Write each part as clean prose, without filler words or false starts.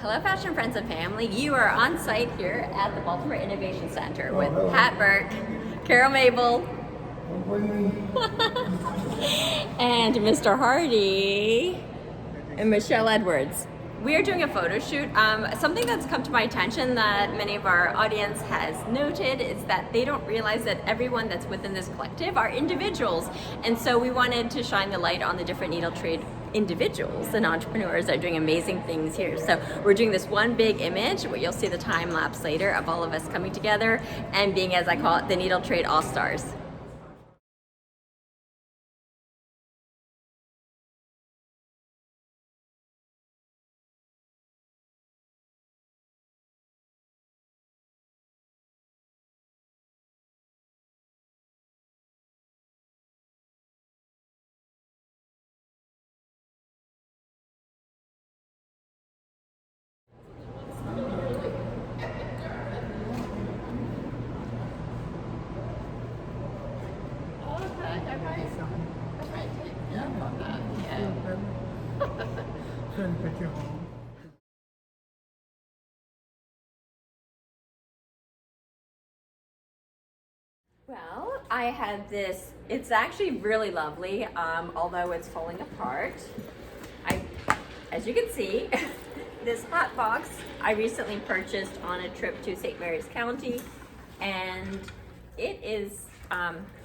Hello, fashion friends and family. You are on site here at the Baltimore Innovation Center with Pat Burke, Carol Mabel, and Mr. Hardy and Michelle Edwards. We are doing a photo shoot. Something that's come to my attention that many of our audience has noted is that they don't realize that everyone that's within this collective are individuals. And so we wanted to shine the light on the different needle trade individuals and entrepreneurs that are doing amazing things here. So we're doing this one big image where you'll see the time lapse later of all of us coming together and being, as I call it, the needle trade all-stars. Well, I had this, it's actually really lovely, although it's falling apart. As you can see, this hot box I recently purchased on a trip to St. Mary's County, and it is,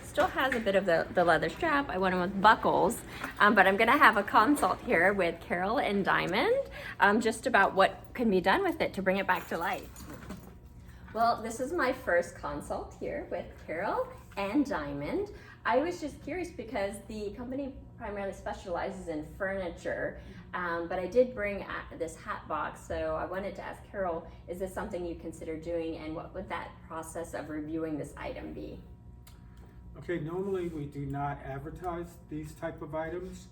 still has a bit of the leather strap. I went in with buckles, but I'm gonna have a consult here with Carol and Diamond, just about what can be done with it to bring it back to life. Well, this is my first consult here with Carol and Diamond. I was just curious because the company primarily specializes in furniture, but I did bring this hat box, so I wanted to ask Carol, is this something you consider doing, and what would that process of reviewing this item be? Okay, normally we do not advertise these type of items.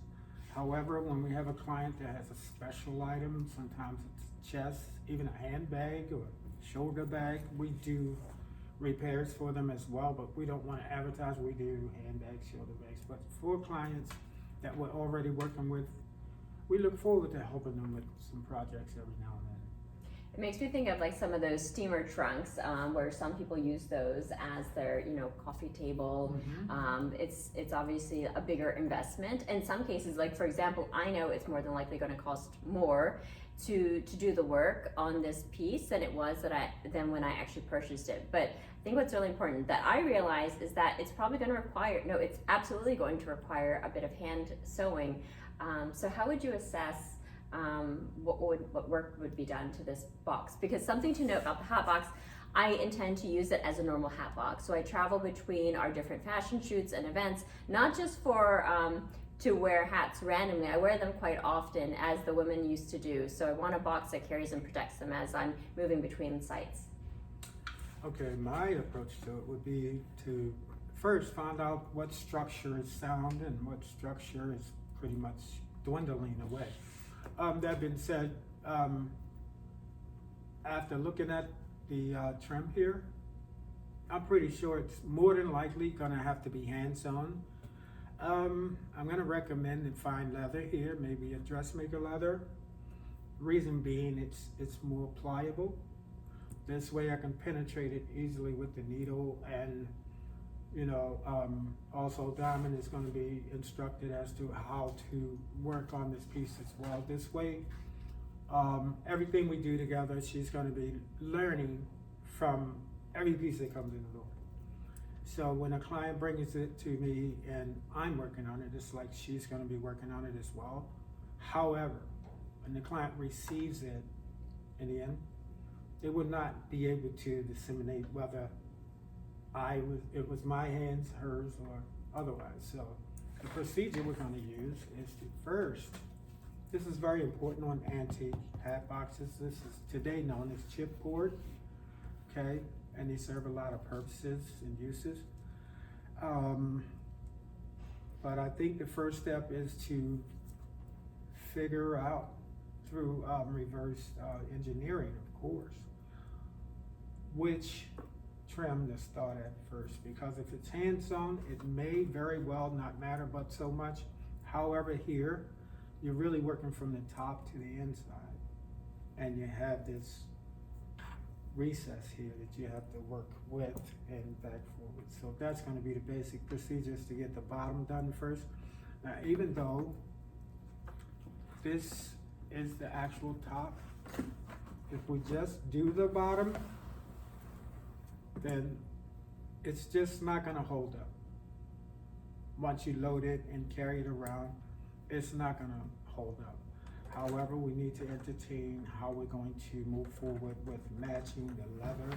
However, when we have a client that has a special item, sometimes it's chest, even a handbag or shoulder bag, we do repairs for them as well, but we don't want to advertise. We do handbags, shoulder bags, but for clients that we're already working with, we look forward to helping them with some projects every now and then. It makes me think of like some of those steamer trunks, where some people use those as their, coffee table. It's obviously a bigger investment. In some cases, like for example, I know it's more than likely going to cost more to do the work on this piece than it was than when I actually purchased it. But I think what's really important that I realize is that it's probably going to require, no, it's absolutely going to require a bit of hand sewing. So how would you assess what work would be done to this box? Because something to note about the hot box, I intend to use it as a normal hat box. So I travel between our different fashion shoots and events, not just for to wear hats randomly. I wear them quite often, as the women used to do. So I want a box that carries and protects them as I'm moving between sites. Okay, my approach to it would be to first find out what structure is sound and what structure is pretty much dwindling away. That being said, after looking at the trim here, I'm pretty sure it's more than likely gonna have to be hand sewn. I'm gonna recommend a fine leather here, maybe a dressmaker leather. Reason being, it's more pliable. This way I can penetrate it easily with the needle, and also Diamond is going to be instructed as to how to work on this piece as well. This way, everything we do together, she's going to be learning from every piece that comes in the door. So when a client brings it to me and I'm working on it, it's like she's going to be working on it as well. However, when the client receives it in the end, they would not be able to disseminate whether it was my hands, hers, or otherwise. So the procedure we're going to use is to first, this is very important on antique hat boxes. This is today known as chipboard, okay? And they serve a lot of purposes and uses. But I think the first step is to figure out through reverse engineering, of course, which trim to start at first, because if it's hand sewn, it may very well not matter but so much. However, here you're really working from the top to the inside. and you have this recess here that you have to work with and back forward. So that's gonna be the basic procedures to get the bottom done first. Now, even though this is the actual top, if we just do the bottom, then it's just not gonna hold up. Once you load it and carry it around, it's not gonna hold up. However, we need to entertain how we're going to move forward with matching the leather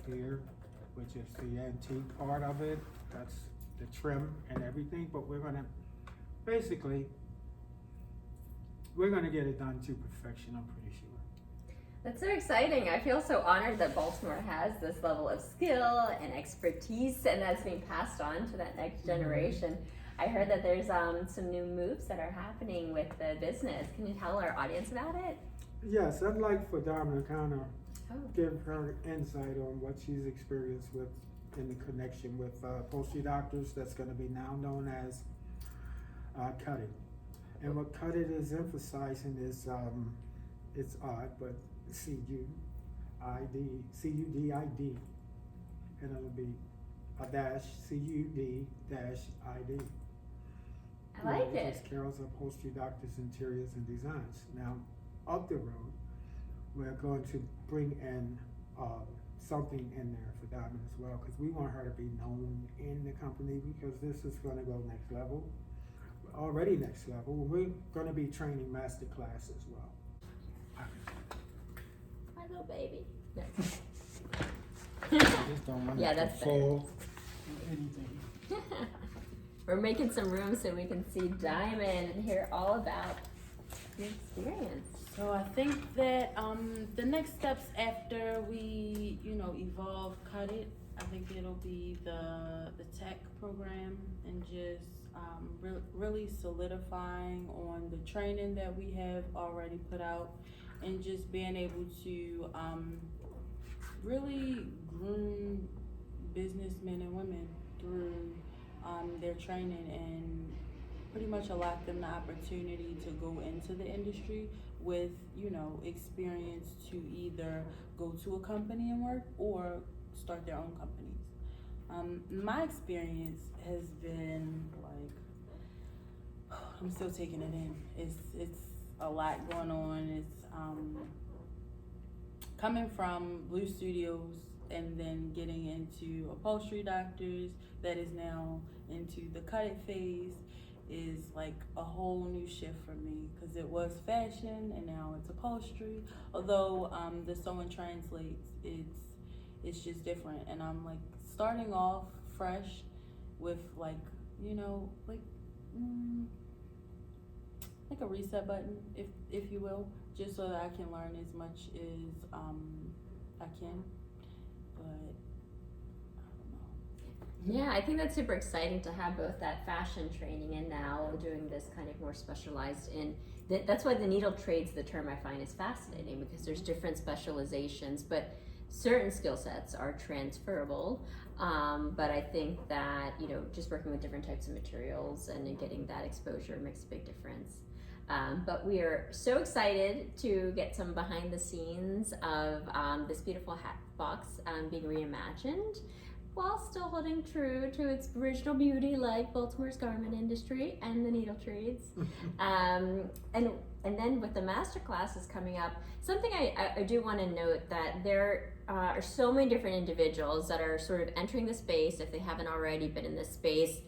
here, which is the antique part of it. That's the trim and everything, but we're gonna, basically, we're gonna get it done to perfection, I'm pretty sure. That's so exciting. I feel so honored that Baltimore has this level of skill and expertise, and that's being passed on to that next generation. I heard that there's some new moves that are happening with the business. Can you tell our audience about it? Yes, I'd like for Dharma to kind of give her insight on what she's experienced with in the connection with upholstery doctors. That's going to be now known as Cut-It. And what Cut-It is emphasizing is, it's odd, but C-U-D-I-D, and it'll be a dash, C-U-D-I-D. I like it. It's Carol's Upholstery Doctors, Interiors, and Designs. Now, up the road, we're going to bring in something in there for Diamond as well, because we want her to be known in the company, because this is going to go next level. Already next level. We're going to be training master class as well. My little baby. No. I just don't want Yeah, it to that's fall or anything. We're making some room so we can see Diamond and hear all about your experience. So I think that the next steps after we, evolve Cut-It, I think it'll be the tech program and just really solidifying on the training that we have already put out, and just being able to really groom businessmen and women through their training, and pretty much allow them the opportunity to go into the industry with, experience to either go to a company and work or start their own companies. My experience has been like, I'm still taking it in. It's a lot going on. It's coming from Blue Studios and then getting into Upholstery Doctors, that is now into the Cut-It phase, is like a whole new shift for me, because it was fashion and now it's upholstery. Although the sewing translates, it's just different, and I'm like starting off fresh with like a reset button, if you will, just so that I can learn as much as I can. But Yeah, I think that's super exciting to have both that fashion training and now doing this kind of more specialized in. That's why the needle trades, the term I find is fascinating, because there's different specializations, but certain skill sets are transferable. But I think that, just working with different types of materials and then getting that exposure makes a big difference. But we are so excited to get some behind the scenes of this beautiful hat box being reimagined, while still holding true to its original beauty, like Baltimore's garment industry and the needle trades. And then with the master classes coming up, something I do want to note, that there are so many different individuals that are sort of entering the space, if they haven't already been in this space,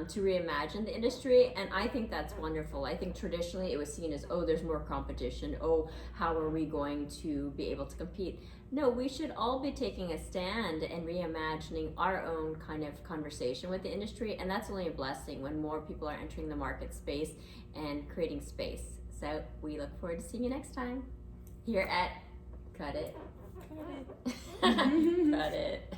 to reimagine the industry, and I think that's wonderful. I think traditionally it was seen as, oh, there's more competition, oh, how are we going to be able to compete? No, we should all be taking a stand and reimagining our own kind of conversation with the industry, and that's only a blessing when more people are entering the market space and creating space. So we look forward to seeing you next time here at Cut-It. Cut-It.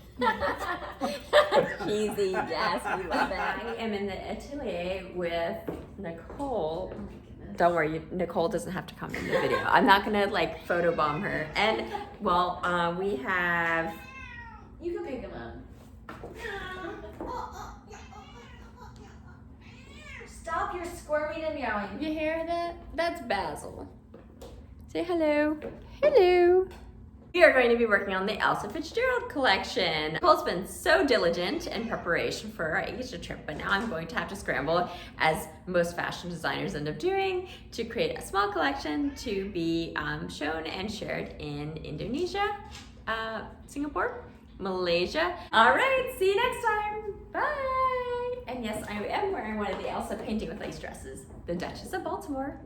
Cheesy, yes, we love it. I am in the atelier with Nicole. Don't worry, Nicole doesn't have to come in the video. I'm not gonna photobomb her. And we have. you can pick them up. Stop your squirming and meowing. You hear that? That's Basil. Say hello. Hello. We are going to be working on the Elsa Fitzgerald collection. Nicole's been so diligent in preparation for our Asia trip, but now I'm going to have to scramble, as most fashion designers end up doing, to create a small collection to be shown and shared in Indonesia, Singapore, Malaysia. All right, see you next time. Bye. And yes, I am wearing one of the Elsa Painting with Lace dresses, the Duchess of Baltimore.